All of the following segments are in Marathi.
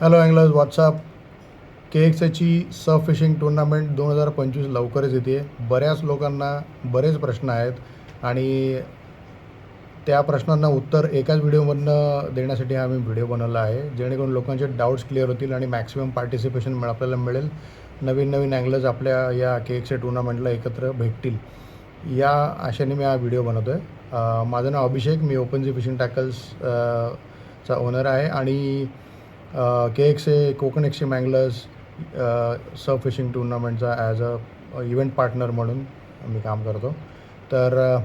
Hello anglers, what's up. KXAची सर्फ फिशिंग टुर्नामेंट 2025 लवकरच येते. बऱ्याच लोकांना बरेच प्रश्न आहेत आणि त्या प्रश्नांना उत्तर एकाच व्हिडिओमधनं देण्यासाठी आम्ही व्हिडिओ बनवला आहे, जेणेकरून लोकांचे डाऊट्स क्लिअर होतील आणि मॅक्सिमम पार्टिसिपेशन आपल्याला मिळेल. नवीन नवीन अँगलर्स आपल्या या KXA टुर्नामेंटला एकत्र भेटतील, या आशेने मी हा व्हिडिओ बनवतो आहे. माझं नाव अभिषेक, मी ओपन सी फिशिंग टॅकल्स चा ओनर आहे आणि KXA Konkan extreme anglers surf fishing टुर्नामेंटचा ॲज अ इव्हेंट पार्टनर म्हणून मी काम करतो. तर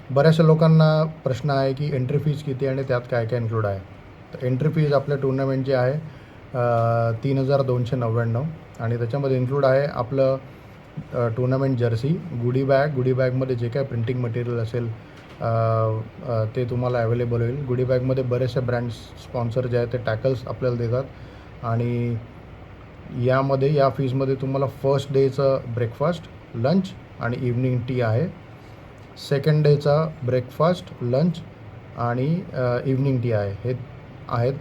बऱ्याचशा लोकांना प्रश्न आहे की एंट्री फीज किती आणि त्यात काय काय इन्क्लूड आहे. तर एंट्री फीज आपल्या टुर्नामेंटची आहे 3,299 आणि त्याच्यामध्ये इन्क्लूड आहे आपलं टुर्नामेंट जर्सी, गुडी बॅगमध्ये जे काय प्रिंटिंग मटेरियल असेल ते तुम्हाला अवेलेबल होईल. गुडी बॅगमध्ये बरेचसे ब्रँड्स स्पॉन्सर जे आहेत ते टॅकल्स आपल्याला देतात आणि या फीजमध्ये तुम्हाला फर्स्ट डेचं ब्रेकफास्ट, लंच आणि इव्हनिंग टी आहे. सेकंड डेचा ब्रेकफास्ट, लंच आणि इव्हनिंग टी आहे, हे आहेत.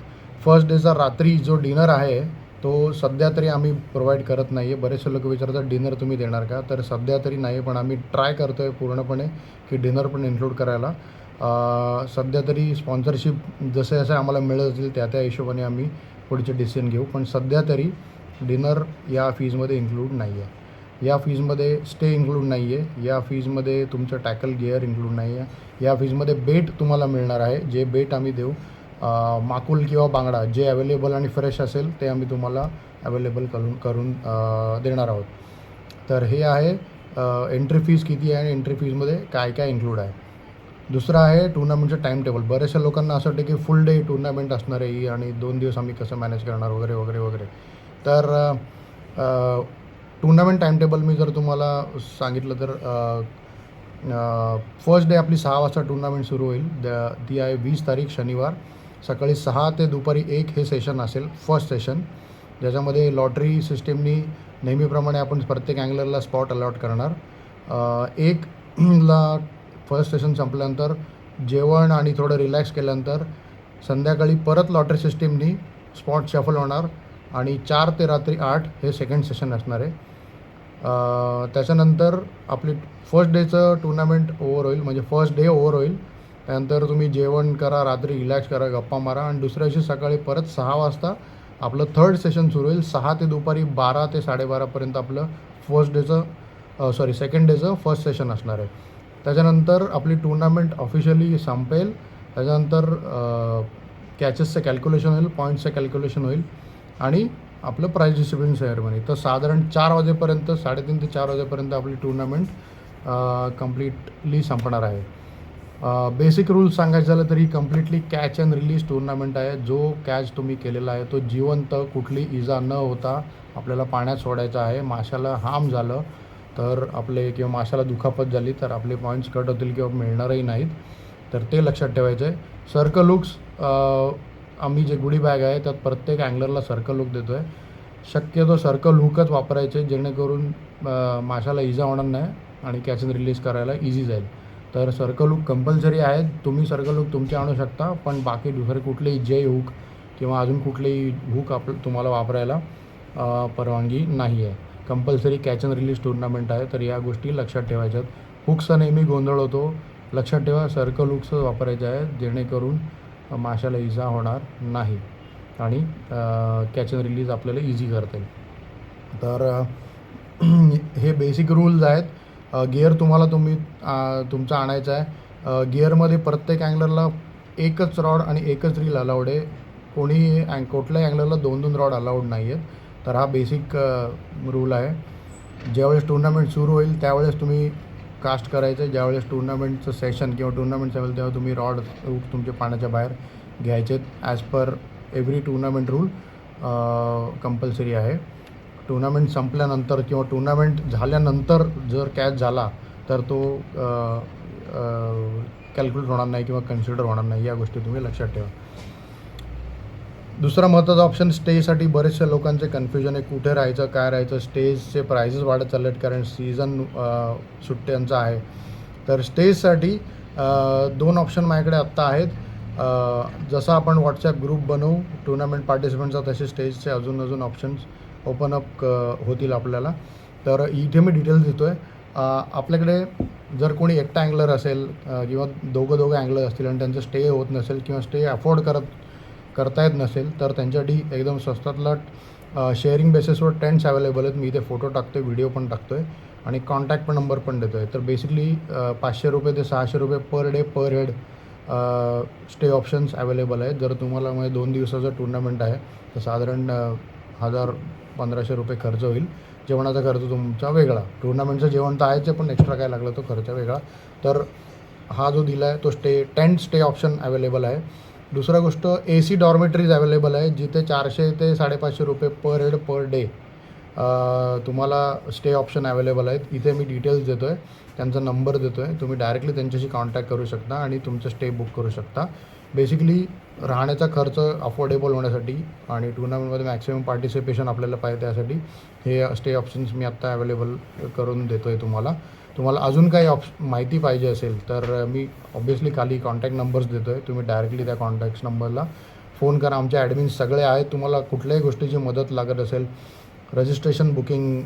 फर्स्ट डेचा रात्री जो डिनर आहे तो सध्या तरी आम्ही प्रोव्हाइड करत नाही आहे. बरेचसे लोक विचारतात डिनर तुम्ही देणार का, तर सध्या तरी नाही, पण आम्ही ट्राय करतो आहे पूर्णपणे की डिनर पण इन्क्लूड करायला. सध्या तरी स्पॉन्सरशिप जसे जसे आम्हाला मिळत असेल त्या हिशोबाने आम्ही पुढचे डिसिजन घेऊ, पण सध्या तरी डिनर या फीजमध्ये इन्क्लूड नाही आहे. या फीजमध्ये स्टे इन्क्लूड नाही आहे. या फीजमध्ये तुमचं टॅकल गिअर इन्क्लूड नाही आहे. या फीजमध्ये बेट तुम्हाला मिळणार आहे, जे बेट आम्ही देऊ माकुल किंवा बांगडा जे अवेलेबल आणि फ्रेश असेल ते आम्ही तुम्हाला अवेलेबल करून देणार आहोत. तर हे आहे एंट्री फीज किती आहे आणि एंट्री फीजमध्ये काय काय इन्क्लूड आहे. दुसरं आहे टुर्नामेंटचं टाईम टेबल. बऱ्याचशा लोकांना असं वाटतं की फुल डे टुर्नामेंट असणार आहे ही आणि 2 दिवस आम्ही कसं मॅनेज करणार वगैरे वगैरे वगैरे. तर टुर्नामेंट टाईम टेबल मी जर तुम्हाला सांगितलं तर फर्स्ट डे आपली 6 वाजता टुर्नामेंट सुरू होईल. ती आहे 20 तारीख शनिवार. सकाळी 6 ते दुपारी 1 हे सेशन असेल, फर्स्ट सेशन, ज्याच्यामध्ये लॉटरी सिस्टीमनी नेहमीप्रमाणे आपण प्रत्येक अँगलरला स्पॉट अलॉट करणार. 1ला फर्स्ट सेशन संपल्यानंतर जेवण आणि थोडं रिलॅक्स केल्यानंतर संध्याकाळी परत लॉटरी सिस्टीमनी स्पॉट शफल होणार आणि 4 ते रात्री 8 हे सेकंड सेशन असणार आहे. त्याच्यानंतर आपली फर्स्ट डेचं टुर्नामेंट ओव्हर होईल, म्हणजे फर्स्ट डे ओव्हर होईल. त्यानंतर तुम्ही जेवण करा, रात्री रिलॅक्स करा, गप्पा मारा आणि दुसऱ्या दिवशी सकाळी परत 6 वाजता आपलं थर्ड सेशन सुरू होईल. 6 ते दुपारी 12 ते 12:30पर्यंत आपलं सेकंड डेचं फर्स्ट सेशन असणार आहे. त्याच्यानंतर आपली टुर्नामेंट ऑफिशियली संपेल. त्याच्यानंतर कॅचेसचं कॅल्क्युलेशन होईल, पॉईंट्सचं कॅल्क्युलेशन होईल आणि आपलं प्राईज डिस्ट्रिब्युशन सेरेमनी. तर साधारण 4 वाजेपर्यंत, 3:30 ते 4 वाजेपर्यंत आपली टुर्नामेंट कम्प्लिटली संपणार आहे. बेसिक रूल्स सांगायचं झालं तरी completely catch and release tournament आहे. जो कॅच तुम्ही केलेला आहे तो जिवंत, कुठली इजा न होता आपल्याला पाण्यात सोडायचा आहे. माशाला हार्म झालं तर किंवा माशाला दुखापत झाली तर आपले पॉईंट्स कट होतील किंवा मिळणारही नाहीत, तर ते लक्षात ठेवायचं आहे. सर्कल हुक्स, आम्ही जे गुडी बॅग आहे त्यात प्रत्येक अँगलरला सर्कल हुक देतो आहे. शक्यतो सर्कल हुकच वापरायचे, जेणेकरून माशाला इजा होणार नाही आणि कॅच अँड रिलीज करायला इझी जाईल. तर सर्कल हुक कंपल्सरी आहे. तुम्ही सर्कल हुक तुमचे आणू शकता, पण बाकी दुसरे कुठलेही जे हुक किंवा अजून कुठलेही हुक तुम्हाला वापरायला परवानगी नाही आहे. Compulsory catch and release tournament आहे, तर या गोष्टी लक्षात ठेवायच्यात. हुक्सचा नेहमी गोंधळ होतो. लक्षात ठेवा, सर्कल हुक्स वापरायचे आहे, जेणेकरून माशाला इजा होणार नाही आणि कॅच अँड रिलीज आपल्याला इझी करता येईल. तर हे बेसिक रूल्स आहेत. गिअर तुम्हाला तुमचा आणायचा आहे. गिअरमध्ये प्रत्येक अँगलरला एकच रॉड आणि एकच रील अलाउड आहे. कुठल्याही अँगलरला 2-2 रॉड अलाउड नाही आहेत. तर हा बेसिक रूल आहे. ज्यावेळेस टुर्नामेंट सुरू होईल त्यावेळेस तुम्ही कास्ट करायचं आहे. ज्यावेळेस टुर्नामेंटचं सेशन किंवा टुर्नामेंट संपेल तेव्हा तुम्ही रॉड तुमच्या पाण्याच्या बाहेर घ्यायचे. As per every tournament rule compulsory आहे. टुर्नामेंट संपल्यानंतर किंवा टुर्नामेंट झाल्यानंतर जर कॅच झाला तर तो कॅल्क्युलेट होणार नाही किंवा कन्सिडर होणार नाही. या गोष्टी तुम्ही लक्षात ठेवा. दुसरा महत्त्वाचा ऑप्शन स्टेसाठी. बरेचशा लोकांचे कन्फ्युजन आहे कुठे राहायचं, काय राहायचं. स्टेजचे प्राइसेस वाढत चालले आहेत कारण सीझन सुट्ट्यांचा आहे. तर स्टेजसाठी 2 ऑप्शन माझ्याकडे आत्ता आहेत. जसं आपण व्हॉट्सॲप ग्रुप बनवू टुर्नामेंट पार्टिसिपंटचा, तसे स्टेजचे अजून ऑप्शन्स ओपन अप होतील आपल्याला. तर इथे मी डिटेल्स देतो आहे. आपल्याकडे जर कोणी एकटा अँगलर असेल किंवा दोघं अँगलर असतील आणि त्यांचं स्टे होत नसेल किंवा स्टे अफोर्ड करता येत नसेल, तर त्यांच्यासाठी एकदम स्वस्तातला शेअरिंग बेसिसवर टेंट्स अवेलेबल आहेत. मी इथे फोटो टाकतो आहे, व्हिडिओ पण टाकतो आहे आणि कॉन्टॅक्ट नंबर पण देतो आहे. तर बेसिकली 500 रुपये ते 600 रुपये पर डे पर हेड स्टे ऑप्शन्स अवेलेबल आहेत. जर तुम्हाला म्हणजे 2 दिवसाचं टुर्नामेंट आहे तर साधारण 1000-1500 रुपये खर्च होईल. जेवणाचा खर्च तुमचा वेगळा, टुर्नामेंटचं जेवण तर आहेच आहे, पण एक्स्ट्रा काय लागलं तो खर्च वेगळा. तर हा जो दिला आहे तो टेंट स्टे ऑप्शन अवेलेबल आहे. दुसरा गोष्ट, AC डॉर्मेटरीज अवेलेबल आहे, जिथे 400 ते 550 रुपये पर हेड पर डे तुम्हाला स्टे ऑप्शन अवेलेबल आहेत. इथे मी डिटेल्स देतो आहे, त्यांचा नंबर देतो आहे, तुम्ही डायरेक्टली त्यांच्याशी कॉन्टॅक्ट करू शकता आणि तुमचं स्टे बुक करू शकता. बेसिकली राहण्याचा खर्च अफोर्डेबल होण्यासाठी आणि टुर्नामेंटमध्ये मॅक्सिमम पार्टिसिपेशन आपल्याला पाहिजे त्यासाठी हे स्टे ऑप्शन्स मी आत्ता अवेलेबल करून देतो आहे तुम्हाला. तुम्हाला अजून काही माहिती पाहिजे असेल तर मी ऑब्वियसली खाली कॉन्टॅक्ट नंबर्स देतो आहे, तुम्ही डायरेक्टली त्या कॉन्टॅक्ट नंबरला फोन करा. आमचे ॲडमिन्स सगळे आहेत. तुम्हाला कुठल्याही गोष्टीची मदत लागत असेल, रजिस्ट्रेशन बुकिंग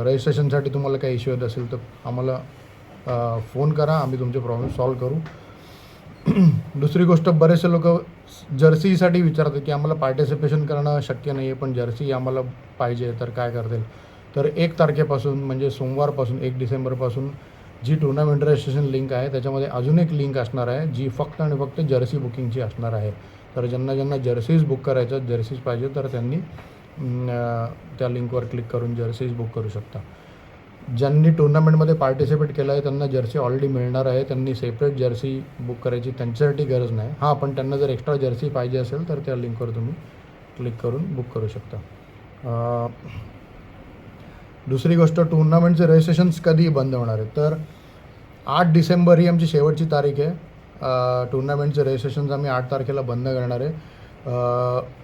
रजिस्ट्रेशनसाठी तुम्हाला काही इश्यू येत असेल तर आम्हाला फोन करा, आम्ही तुमचे प्रॉब्लेम सॉल्व करू. दुसरी गोष्ट, बरेचसे लोक जर्सीसाठी विचारतात की आम्हाला पार्टिसिपेशन करणं शक्य नाही आहे, पण जर्सी आम्हाला पाहिजे, तर काय करतील. तर 1 तारखेपासून म्हणजे सोमवारपासून 1 डिसेंबरपासून जी टुर्नामेंट रजिस्ट्रेशन लिंक आहे त्याच्यामध्ये अजून एक लिंक असणार आहे जी फक्त आणि फक्त जर्सी बुकिंगची असणार आहे. तर ज्यांना जर्सीज बुक करायचं, जर्सीज पाहिजे, तर त्यांनी त्या लिंकवर क्लिक करून जर्सीज बुक करू शकता. ज्यांनी टुर्नामेंटमध्ये पार्टिसिपेट केलं आहे त्यांना जर्सी ऑलरेडी मिळणार आहे, त्यांनी सेपरेट जर्सी बुक करायची त्यांच्यासाठी गरज नाही. हां, पण त्यांना जर एक्स्ट्रा जर्सी पाहिजे असेल तर त्या लिंकवर तुम्ही क्लिक करून बुक करू शकता. दुसरी गोष्ट, टुर्नामेंटचे रजिस्ट्रेशन्स कधी बंद होणार आहे, तर 8 डिसेंबर ही आमची शेवटची तारीख आहे. टुर्नामेंटचे रजिस्ट्रेशन्स आम्ही 8 तारखेला बंद करणार आहे.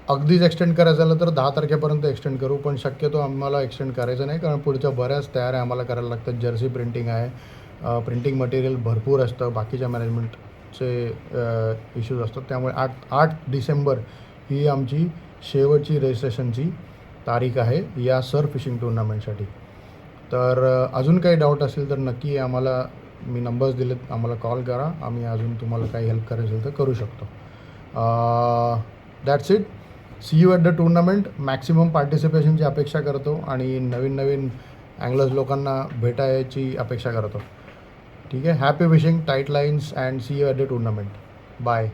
अगदीच एक्सटेंड करायचं झालं तर 10 तारखेपर्यंत एक्सटेंड करू, पण शक्यतो आम्हाला एक्सटेंड करायचं नाही, कारण पुढच्या बऱ्याच तयाऱ्या आम्हाला करायला लागतात. जर्सी प्रिंटिंग आहे, प्रिंटिंग मटेरियल भरपूर असतं, बाकीच्या मॅनेजमेंटचे इश्यूज असतात. त्यामुळे 8 डिसेंबर ही आमची शेवटची रजिस्ट्रेशनची तारीख आहे या सर्फ फिशिंग टुर्नामेंटसाठी. तर अजून काही डाऊट असेल तर नक्की आम्हाला, मी नंबर्स दिलेत, आम्हाला कॉल करा, आम्ही अजून तुम्हाला काही हेल्प करायचं असेल तर करू शकतो. That's it. See you at the tournament. Maximum पार्टिसिपेशनची अपेक्षा करतो आणि नवीन अँगलर्स लोकांना भेटायची अपेक्षा करतो. ठीक आहे. Happy wishing, tight lines and see you at the tournament. Bye.